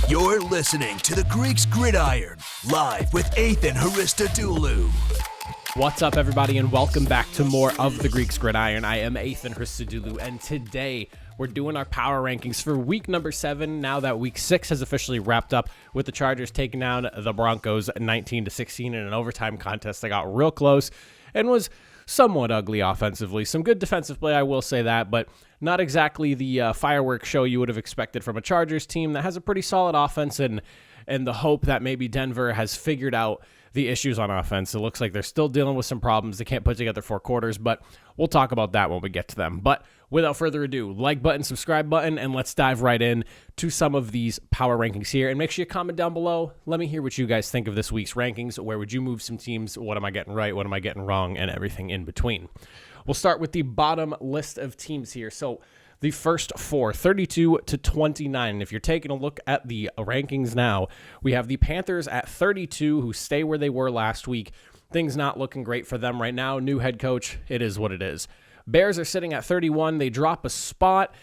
You're listening to the Greeks Gridiron, live with Ethan Hristodoulou. What's up, everybody, and welcome back to more of the Greeks Gridiron. I am Ethan Hristodoulou, and today we're doing our power rankings for week number 7, now that week 6 has officially wrapped up with the Chargers taking down the Broncos 19-16 in an overtime contest that got real close and was somewhat ugly offensively. Some good defensive play, I will say that, but not exactly the fireworks show you would have expected from a Chargers team that has a pretty solid offense, and the hope that maybe Denver has figured out the issues on offense. It looks like they're still dealing with some problems. They can't put together 4 quarters, but we'll talk about that when we get to them. But without further ado, like button, subscribe button, and let's dive right in to some of these power rankings here. And make sure you comment down below. Let me hear what you guys think of this week's rankings. Where would you move some teams? What am I getting right? What am I getting wrong? And everything in between. We'll start with the bottom list of teams here. So the first 4, 32 to 29. If you're taking a look at the rankings now, we have the Panthers at 32, who stay where they were last week. Things not looking great for them right now. New head coach, it is what it is. Bears are sitting at 31. They drop a spot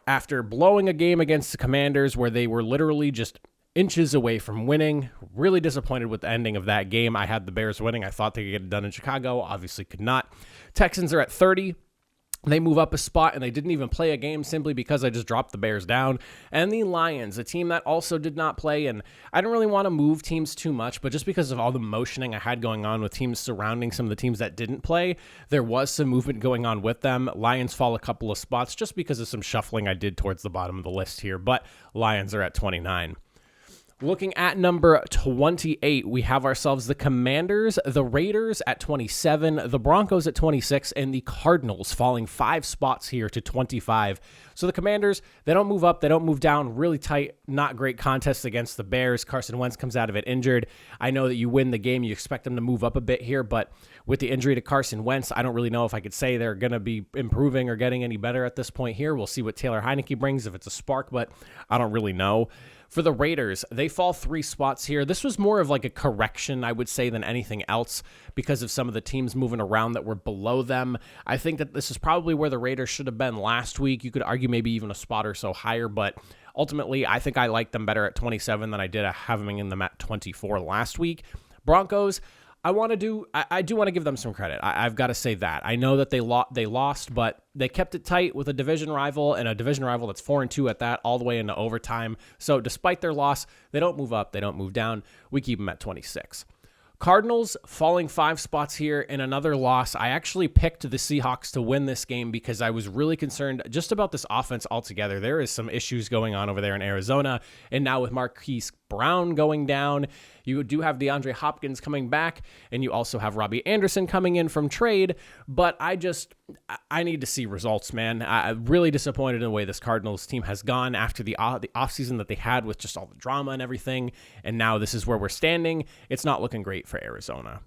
after blowing a game against the Commanders where they were literally just inches away from winning. Really disappointed with the ending of that game. I had the Bears winning. I thought they could get it done in Chicago. Obviously could not. Texans are at 30. They move up a spot, and they didn't even play a game simply because I just dropped the Bears down. And the Lions, a team that also did not play, and I didn't really want to move teams too much, but just because of all the motioning I had going on with teams surrounding some of the teams that didn't play, there was some movement going on with them. Lions fall a couple of spots just because of some shuffling I did towards the bottom of the list here, but Lions are at 29. Looking at number 28, we have ourselves the Commanders, the Raiders at 27, the Broncos at 26, and the Cardinals falling 5 spots here to 25. So the Commanders, they don't move up, they don't move down, really tight, not great contest against the Bears. Carson Wentz comes out of it injured. I know that you win the game, you expect them to move up a bit here, but with the injury to Carson Wentz, I don't really know if I could say they're going to be improving or getting any better at this point here. We'll see what Taylor Heineke brings, if it's a spark, but I don't really know. For the Raiders, they fall 3 spots here. This was more of like a correction, I would say, than anything else because of some of the teams moving around that were below them. I think that this is probably where the Raiders should have been last week. You could argue maybe even a spot or so higher, but ultimately, I think I like them better at 27 than I did having them at 24 last week. Broncos, I do want to give them some credit. I've got to say that. I know that they lost, but they kept it tight with a division rival, and a division rival that's 4-2 at that, all the way into overtime. So despite their loss, they don't move up, they don't move down. We keep them at 26. Cardinals falling 5 spots here in another loss. I actually picked the Seahawks to win this game because I was really concerned just about this offense altogether. There is some issues going on over there in Arizona, and now with Marquise Brown going down, you do have DeAndre Hopkins coming back, and you also have Robbie Anderson coming in from trade, but I need to see results, man. I'm really disappointed in the way this Cardinals team has gone after the offseason that they had with just all the drama and everything, and now this is where we're standing. It's not looking great for Arizona.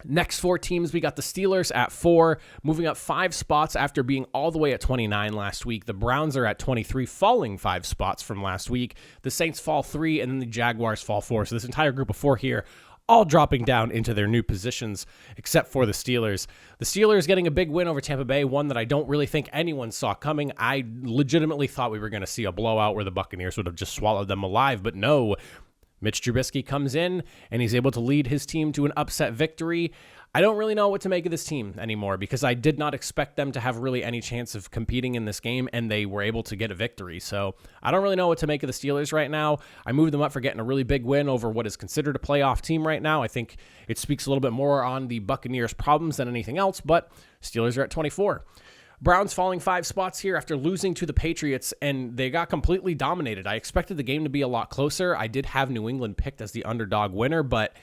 Next 4 teams, we got the Steelers at 4, moving up 5 spots after being all the way at 29 last week. The Browns are at 23, falling 5 spots from last week. The Saints fall 3, and then the Jaguars fall 4. So this entire group of 4 here, all dropping down into their new positions, except for the Steelers. The Steelers getting a big win over Tampa Bay, one that I don't really think anyone saw coming. I legitimately thought we were going to see a blowout where the Buccaneers would have just swallowed them alive, but no. Mitch Trubisky comes in, and he's able to lead his team to an upset victory. I don't really know what to make of this team anymore because I did not expect them to have really any chance of competing in this game, and they were able to get a victory. So I don't really know what to make of the Steelers right now. I moved them up for getting a really big win over what is considered a playoff team right now. I think it speaks a little bit more on the Buccaneers' problems than anything else, but Steelers are at 24. Browns falling 5 spots here after losing to the Patriots, and they got completely dominated. I expected the game to be a lot closer. I did have New England picked as the underdog winner, but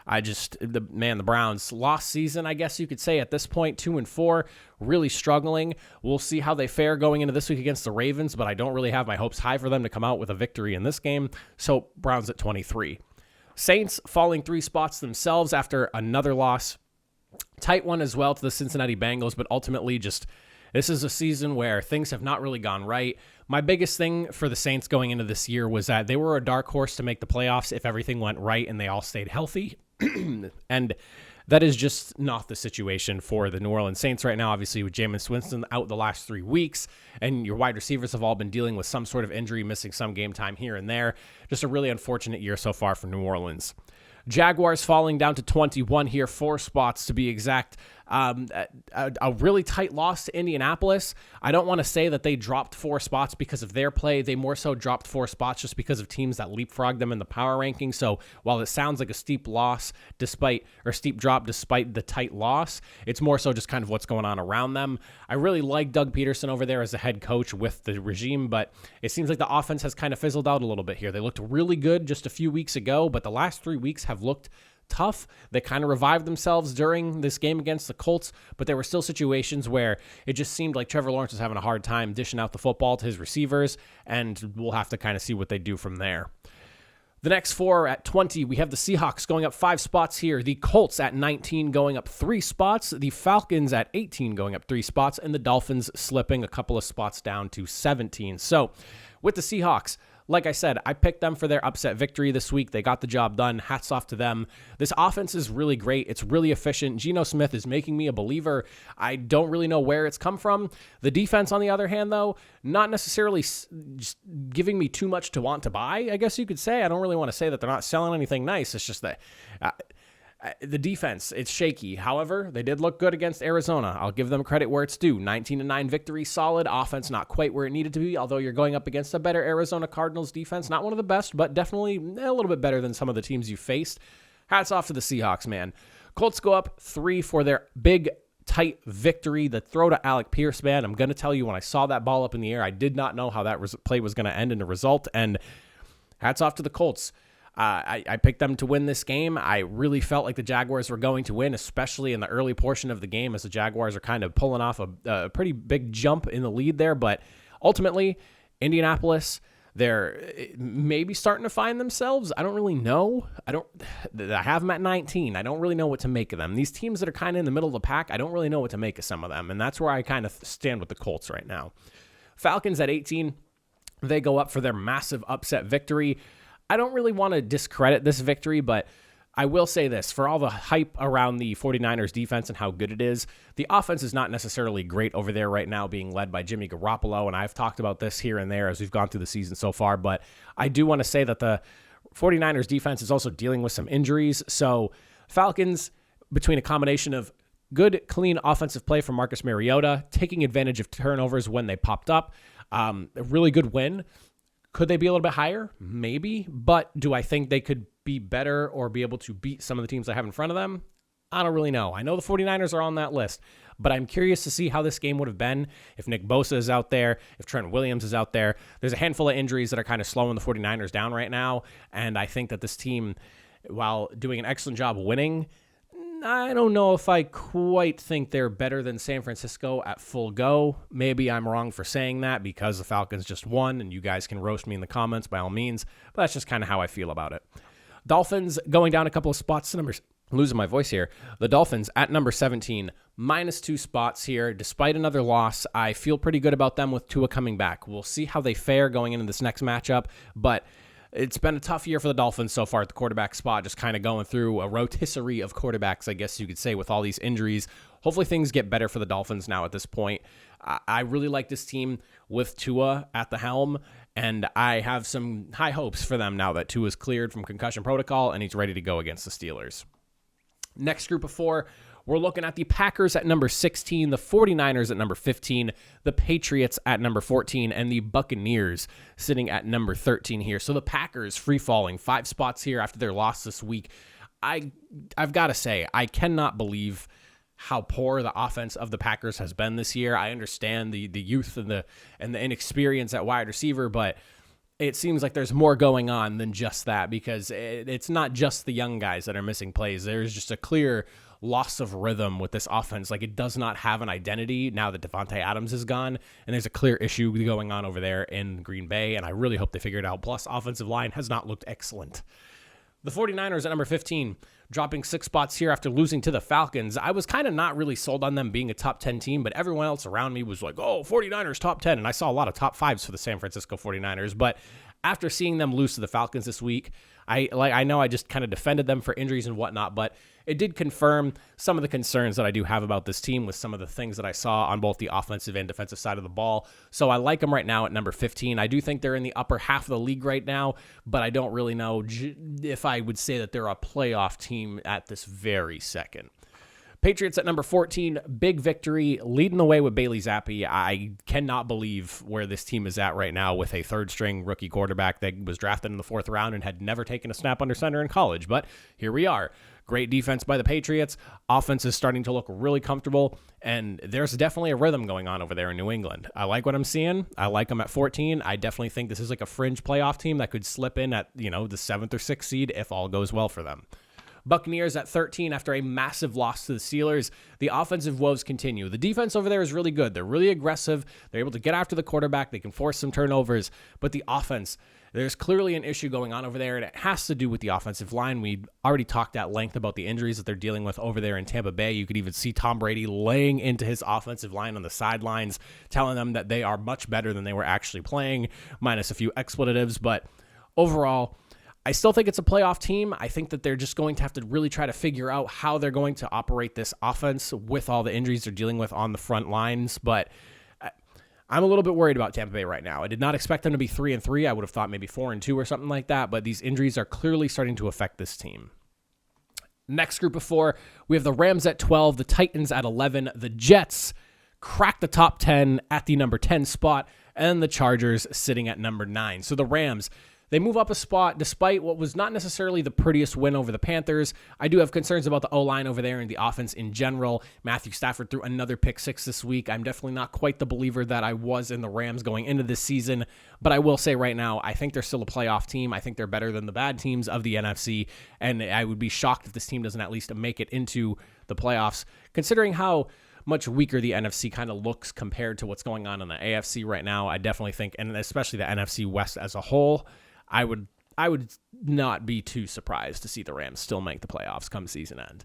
the Browns lost season, I guess you could say at this point, 2-4, really struggling. We'll see how they fare going into this week against the Ravens, but I don't really have my hopes high for them to come out with a victory in this game. So Browns at 23. Saints falling 3 spots themselves after another loss. Tight one as well to the Cincinnati Bengals, but ultimately this is a season where things have not really gone right. My biggest thing for the Saints going into this year was that they were a dark horse to make the playoffs if everything went right and they all stayed healthy. And That is just not the situation for the New Orleans Saints right now. Obviously, with Jameis Winston out the last 3 weeks, and your wide receivers have all been dealing with some sort of injury, missing some game time here and there. Just a really unfortunate year so far for New Orleans. Jaguars falling down to 21 here, 4 spots to be exact. A really tight loss to Indianapolis. I don't want to say that they dropped 4 spots because of their play. They more so dropped 4 spots just because of teams that leapfrogged them in the power ranking. So while it sounds like a steep drop despite the tight loss, it's more so just kind of what's going on around them. I really like Doug Peterson over there as a head coach with the regime, but it seems like the offense has kind of fizzled out a little bit here. They looked really good just a few weeks ago, but the last 3 weeks have looked tough. They kind of revived themselves during this game against the Colts, but there were still situations where it just seemed like Trevor Lawrence was having a hard time dishing out the football to his receivers, and we'll have to kind of see what they do from there. The next 4 at 20, we have the Seahawks going up 5 spots here, the Colts at 19 going up 3 spots, the Falcons at 18 going up 3 spots, and the Dolphins slipping a couple of spots down to 17. So with the Seahawks, like I said, I picked them for their upset victory this week. They got the job done. Hats off to them. This offense is really great. It's really efficient. Geno Smith is making me a believer. I don't really know where it's come from. The defense, on the other hand, though, not necessarily just giving me too much to want to buy, I guess you could say. I don't really want to say that they're not selling anything nice. It's just that the defense, it's shaky. However, they did look good against Arizona. I'll give them credit where it's due. 19-9 victory, solid. Offense not quite where it needed to be, although you're going up against a better Arizona Cardinals defense. Not one of the best, but definitely a little bit better than some of the teams you faced. Hats off to the Seahawks, man. Colts go up 3 for their big, tight victory. The throw to Alec Pierce, man, I'm going to tell you, when I saw that ball up in the air, I did not know how that play was going to end in a result, and hats off to the Colts. I picked them to win this game. I really felt like the Jaguars were going to win, especially in the early portion of the game, as the Jaguars are kind of pulling off a pretty big jump in the lead there. But ultimately, Indianapolis, they're maybe starting to find themselves. I don't really know. I have them at 19. I don't really know what to make of them. These teams that are kind of in the middle of the pack, I don't really know what to make of some of them. And that's where I kind of stand with the Colts right now. Falcons at 18. They go up for their massive upset victory. I don't really want to discredit this victory, but I will say this. For all the hype around the 49ers defense and how good it is, the offense is not necessarily great over there right now, being led by Jimmy Garoppolo, and I've talked about this here and there as we've gone through the season so far, but I do want to say that the 49ers defense is also dealing with some injuries. So Falcons, between a combination of good, clean offensive play from Marcus Mariota, taking advantage of turnovers when they popped up, a really good win. Could they be a little bit higher? Maybe. But do I think they could be better or be able to beat some of the teams I have in front of them? I don't really know. I know the 49ers are on that list, but I'm curious to see how this game would have been if Nick Bosa is out there, if Trent Williams is out there. There's a handful of injuries that are kind of slowing the 49ers down right now, and I think that this team, while doing an excellent job winning, I don't know if I quite think they're better than San Francisco at full go. Maybe I'm wrong for saying that because the Falcons just won, and you guys can roast me in the comments by all means, but that's just kind of how I feel about it. Dolphins going down a couple of spots to numbers. Losing my voice here. The Dolphins at number 17, -2 spots here. Despite another loss, I feel pretty good about them with Tua coming back. We'll see how they fare going into this next matchup, but it's been a tough year for the Dolphins so far at the quarterback spot, just kind of going through a rotisserie of quarterbacks, I guess you could say, with all these injuries. Hopefully things get better for the Dolphins now at this point. I really like this team with Tua at the helm, and I have some high hopes for them now that Tua's cleared from concussion protocol and he's ready to go against the Steelers. Next group of 4, we're looking at the Packers at number 16, the 49ers at number 15, the Patriots at number 14, and the Buccaneers sitting at number 13 here. So the Packers free-falling 5 spots here after their loss this week. I've got to say, I cannot believe how poor the offense of the Packers has been this year. I understand the youth and the inexperience at wide receiver, but it seems like there's more going on than just that, because it's not just the young guys that are missing plays. There's just a clear loss of rhythm with this offense. Like, it does not have an identity now that Devontae Adams is gone, and there's a clear issue going on over there in Green Bay, and I really hope they figure it out. Plus, offensive line has not looked excellent. The 49ers at number 15, dropping 6 spots here after losing to the Falcons. I was kind of not really sold on them being a top 10 team, but everyone else around me was like, oh, 49ers top 10. And I saw a lot of top 5s for the San Francisco 49ers. But After seeing them lose to the Falcons this week, I know I just kind of defended them for injuries and whatnot, but it did confirm some of the concerns that I do have about this team with some of the things that I saw on both the offensive and defensive side of the ball. So I like them right now at number 15. I do think they're in the upper half of the league right now, but I don't really know if I would say that they're a playoff team at this very second. Patriots at number 14, big victory, leading the way with Bailey Zappi. I cannot believe where this team is at right now with a third-string rookie quarterback that was drafted in the 4th round and had never taken a snap under center in college. But here we are. Great defense by the Patriots. Offense is starting to look really comfortable, and there's definitely a rhythm going on over there in New England. I like what I'm seeing. I like them at 14. I definitely think this is like a fringe playoff team that could slip in at, the 7th or 6th seed if all goes well for them. Buccaneers at 13 after a massive loss to the Steelers. The offensive woes continue. The defense over there is really good. They're really aggressive. They're able to get after the quarterback. They can force some turnovers. But the offense, there's clearly an issue going on over there, and it has to do with the offensive line. We already talked at length about the injuries that they're dealing with over there in Tampa Bay. You could even see Tom Brady laying into his offensive line on the sidelines, telling them that they are much better than they were actually playing, minus a few expletives. But overall, I still think it's a playoff team. I think that they're just going to have to really try to figure out how they're going to operate this offense with all the injuries they're dealing with on the front lines. But I'm a little bit worried about Tampa Bay right now. I did not expect them to be 3-3. I would have thought maybe 4-2 or something like that. But these injuries are clearly starting to affect this team. Next group of 4, we have the Rams at 12, the Titans at 11, the Jets crack the top 10 at the number 10 spot, and the Chargers sitting at number 9. So the Rams, they move up a spot despite what was not necessarily the prettiest win over the Panthers. I do have concerns about the O-line over there and the offense in general. Matthew Stafford threw another pick 6 this week. I'm definitely not quite the believer that I was in the Rams going into this season, but I will say right now, I think they're still a playoff team. I think they're better than the bad teams of the NFC, and I would be shocked if this team doesn't at least make it into the playoffs, considering how much weaker the NFC kind of looks compared to what's going on in the AFC right now. I definitely think, and especially the NFC West as a whole, I would not be too surprised to see the Rams still make the playoffs come season end.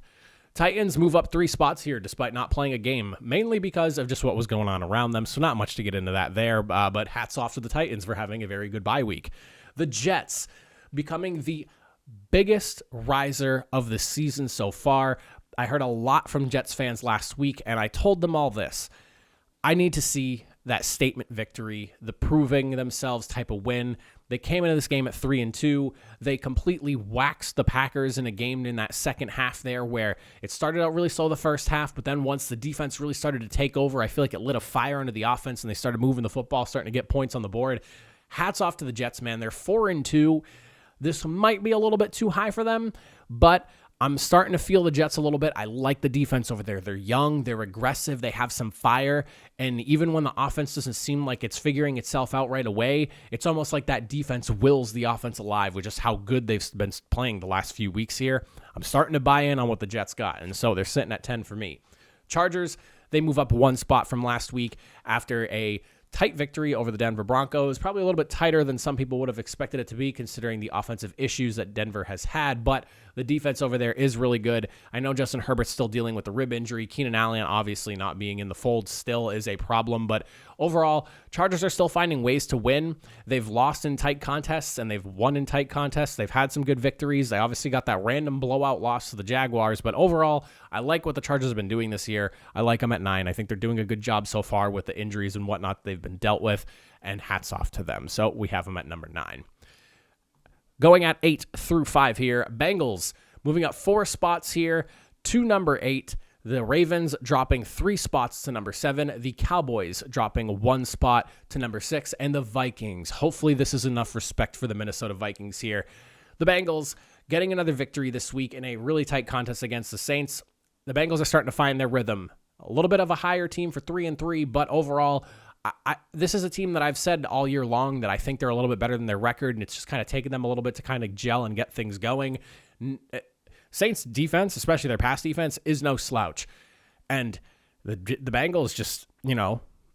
Titans move up 3 spots here despite not playing a game, mainly because of just what was going on around them, so not much to get into that there, but hats off to the Titans for having a very good bye week. The Jets becoming the biggest riser of the season so far. I heard a lot from Jets fans last week, and I told them all this. I need to see that statement victory, the proving themselves type of win. They came into this game at 3-2. They completely waxed the Packers in a game in that second half there where it started out really slow the first half, but then once the defense really started to take over, I feel like it lit a fire under the offense and they started moving the football, starting to get points on the board. Hats off to the Jets, man. They're 4-2. This might be a little bit too high for them, but I'm starting to feel the Jets a little bit. I like the defense over there. They're young, they're aggressive, they have some fire, and even when the offense doesn't seem like it's figuring itself out right away, it's almost like that defense wills the offense alive with just how good they've been playing the last few weeks here. I'm starting to buy in on what the Jets got, and so they're sitting at 10 for me. Chargers, they move up 1 spot from last week after a tight victory over the Denver Broncos, probably a little bit tighter than some people would have expected it to be considering the offensive issues that Denver has had, but the defense over there is really good. I know Justin Herbert's still dealing with the rib injury. Keenan Allen obviously not being in the fold still is a problem, but overall, Chargers are still finding ways to win. They've lost in tight contests and they've won in tight contests. They've had some good victories. They obviously got that random blowout loss to the Jaguars, but overall, I like what the Chargers have been doing this year. I like them at 9. I think they're doing a good job so far with the injuries and whatnot they've been dealt with, and hats off to them. So we have them at number 9. Going at 8 through 5 here, Bengals moving up 4 spots here to number 8. The Ravens dropping 3 spots to number 7. The Cowboys dropping 1 spot to number 6. And the Vikings. Hopefully this is enough respect for the Minnesota Vikings here. The Bengals getting another victory this week in a really tight contest against the Saints. The Bengals are starting to find their rhythm. A little bit of a higher team for 3-3, but overall, this is a team that I've said all year long that I think they're a little bit better than their record, and it's just kind of taken them a little bit to kind of gel and get things going. Saints defense, especially their pass defense, is no slouch. And the Bengals just,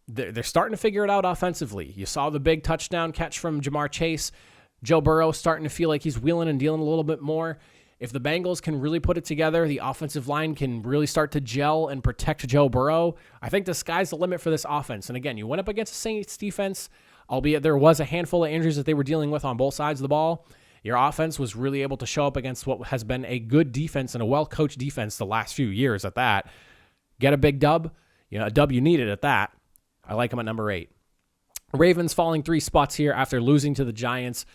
they're starting to figure it out offensively. You saw the big touchdown catch from Jamar Chase. Joe Burrow starting to feel like he's wheeling and dealing a little bit more. If the Bengals can really put it together, the offensive line can really start to gel and protect Joe Burrow, I think the sky's the limit for this offense. And again, you went up against the Saints defense. albeit there was a handful of injuries that they were dealing with on both sides of the ball. Your offense was really able to show up against what has been a good defense and a well-coached defense the last few years at that. Get a big dub, a dub you needed at that. I like them at number 8. Ravens falling 3 spots here after losing to the Giants.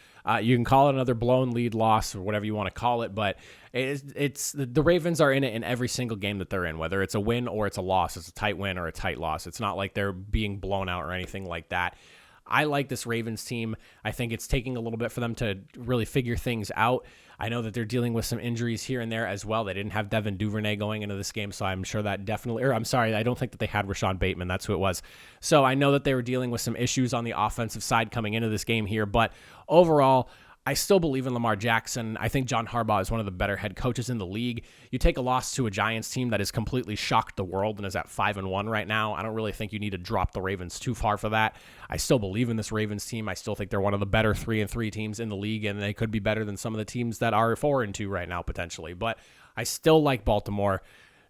You can call it another blown lead loss or whatever you want to call it, but it's the Ravens are in it in every single game that they're in, whether it's a win or it's a loss. It's a tight win or a tight loss. It's not like they're being blown out or anything like that. I like this Ravens team. I think it's taking a little bit for them to really figure things out. I know that they're dealing with some injuries here and there as well. They didn't have Devin Duvernay going into this game, so I'm sure that definitely, or I'm sorry, I don't think that they had Rashawn Bateman. That's who it was. So I know that they were dealing with some issues on the offensive side coming into this game here, but overall, I still believe in Lamar Jackson. I think John Harbaugh is one of the better head coaches in the league. You take a loss to a Giants team that has completely shocked the world and is at 5-1 right now. I don't really think you need to drop the Ravens too far for that. I still believe in this Ravens team. I still think they're one of the better 3-3 teams in the league, and they could be better than some of the teams that are 4-2 right now potentially. But I still like Baltimore.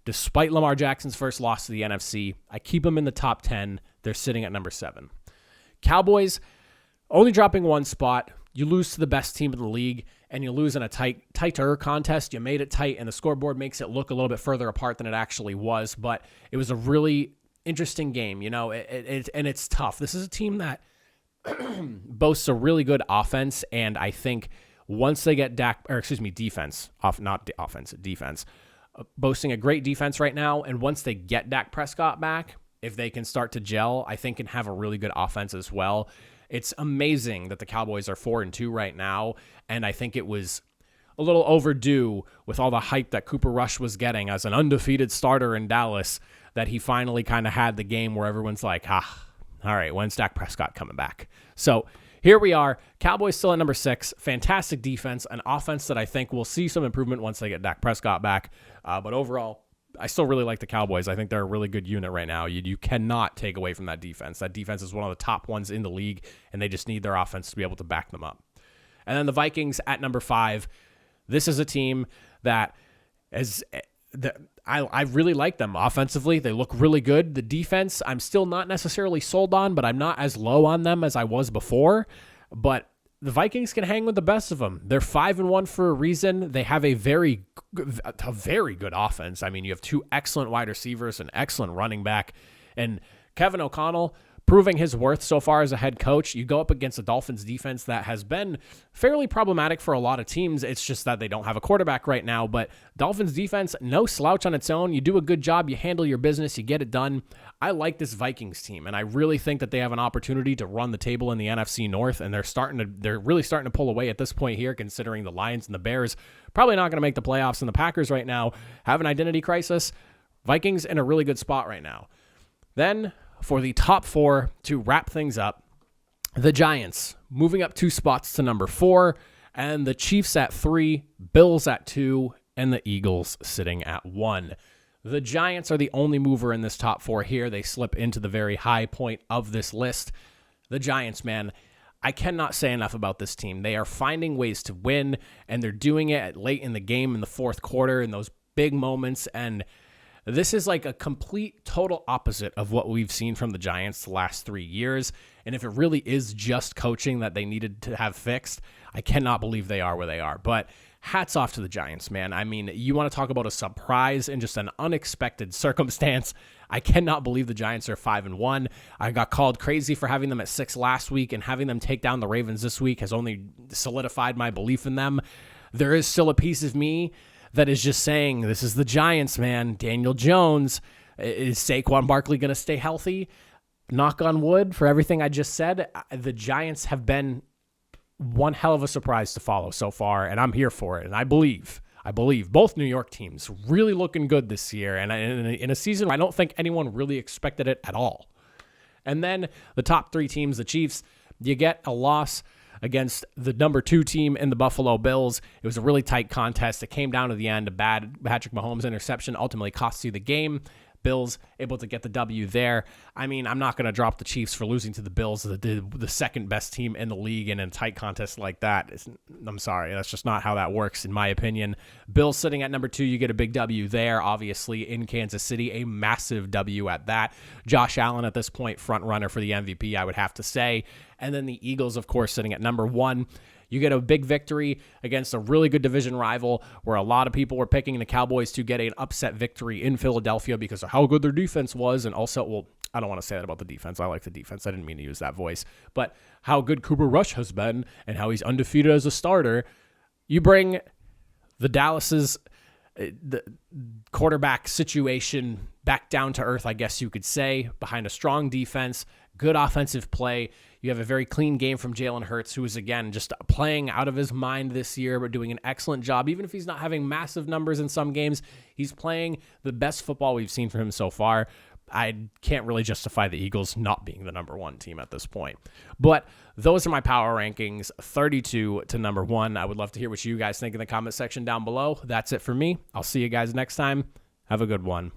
Despite Lamar Jackson's first loss to the NFC, I keep them in the top 10. They're sitting at number 7. Cowboys only dropping 1 spot. You lose to the best team in the league, and you lose in a tighter contest. You made it tight, and the scoreboard makes it look a little bit further apart than it actually was, but it was a really interesting game, and it's tough. This is a team that boasts a really good offense, and I think once they get defense, boasting a great defense right now, and once they get Dak Prescott back, if they can start to gel, I think can have a really good offense as well. It's amazing that the Cowboys are 4-2 right now, and I think it was a little overdue with all the hype that Cooper Rush was getting as an undefeated starter in Dallas, that he finally kind of had the game where everyone's like, all right, when's Dak Prescott coming back? So here we are, Cowboys still at number 6, fantastic defense, an offense that I think will see some improvement once they get Dak Prescott back, but overall, I still really like the Cowboys. I think they're a really good unit right now. You cannot take away from that defense. That defense is one of the top ones in the league, and they just need their offense to be able to back them up. And then the Vikings at number 5. This is a team that I really like them offensively. They look really good. The defense, I'm still not necessarily sold on, but I'm not as low on them as I was before. But the Vikings can hang with the best of them. They're 5-1 for a reason. They have a very good offense. I mean, you have 2 excellent wide receivers, an excellent running back, and Kevin O'Connell proving his worth so far as a head coach. You go up against a Dolphins defense that has been fairly problematic for a lot of teams. It's just that they don't have a quarterback right now, but Dolphins defense, no slouch on its own. You do a good job. You handle your business. You get it done. I like this Vikings team, and I really think that they have an opportunity to run the table in the NFC North, and they're really starting to pull away at this point here, considering the Lions and the Bears probably not going to make the playoffs, and the Packers right now have an identity crisis. Vikings in a really good spot right now. Then for the top 4 to wrap things up, the Giants moving up 2 spots to number 4, and the Chiefs at 3, Bills at 2, and the Eagles sitting at 1. The Giants are the only mover in this top 4 here. They slip into the very high point of this list. The Giants, man, I cannot say enough about this team. They are finding ways to win, and they're doing it late in the game in the 4th quarter in those big moments, and this is like a complete, total opposite of what we've seen from the Giants the last 3 years. And if it really is just coaching that they needed to have fixed, I cannot believe they are where they are. But hats off to the Giants, man. I mean, you want to talk about a surprise and just an unexpected circumstance. I cannot believe the Giants are 5-1. I got called crazy for having them at 6 last week, and having them take down the Ravens this week has only solidified my belief in them. There is still a piece of me that is just saying, this is the Giants, man. Daniel Jones. Is Saquon Barkley going to stay healthy? Knock on wood for everything I just said. The Giants have been one hell of a surprise to follow so far, and I'm here for it. And I believe both New York teams really looking good this year, and in a season I don't think anyone really expected it at all. And then the top 3 teams, the Chiefs, you get a loss against the number 2 team in the Buffalo Bills. It was a really tight contest. It came down to the end. A bad Patrick Mahomes interception ultimately cost you the game. Bills able to get the W there. I mean, I'm not going to drop the Chiefs for losing to the Bills, the second best team in the league, and in a tight contest like that. I'm sorry. That's just not how that works, in my opinion. Bills sitting at number 2, you get a big W there, obviously, in Kansas City, a massive W at that. Josh Allen at this point, front runner for the MVP, I would have to say. And then the Eagles, of course, sitting at number 1. You get a big victory against a really good division rival where a lot of people were picking the Cowboys to get an upset victory in Philadelphia because of how good their defense was. And also, well, I don't want to say that about the defense. I like the defense. I didn't mean to use that voice. But how good Cooper Rush has been and how he's undefeated as a starter. You bring the Dallas's the quarterback situation back down to earth, I guess you could say, behind a strong defense, good offensive play. You have a very clean game from Jalen Hurts, who is, again, just playing out of his mind this year, but doing an excellent job. Even if he's not having massive numbers in some games, he's playing the best football we've seen from him so far. I can't really justify the Eagles not being the number 1 team at this point. But those are my power rankings, 32 to number 1. I would love to hear what you guys think in the comment section down below. That's it for me. I'll see you guys next time. Have a good one.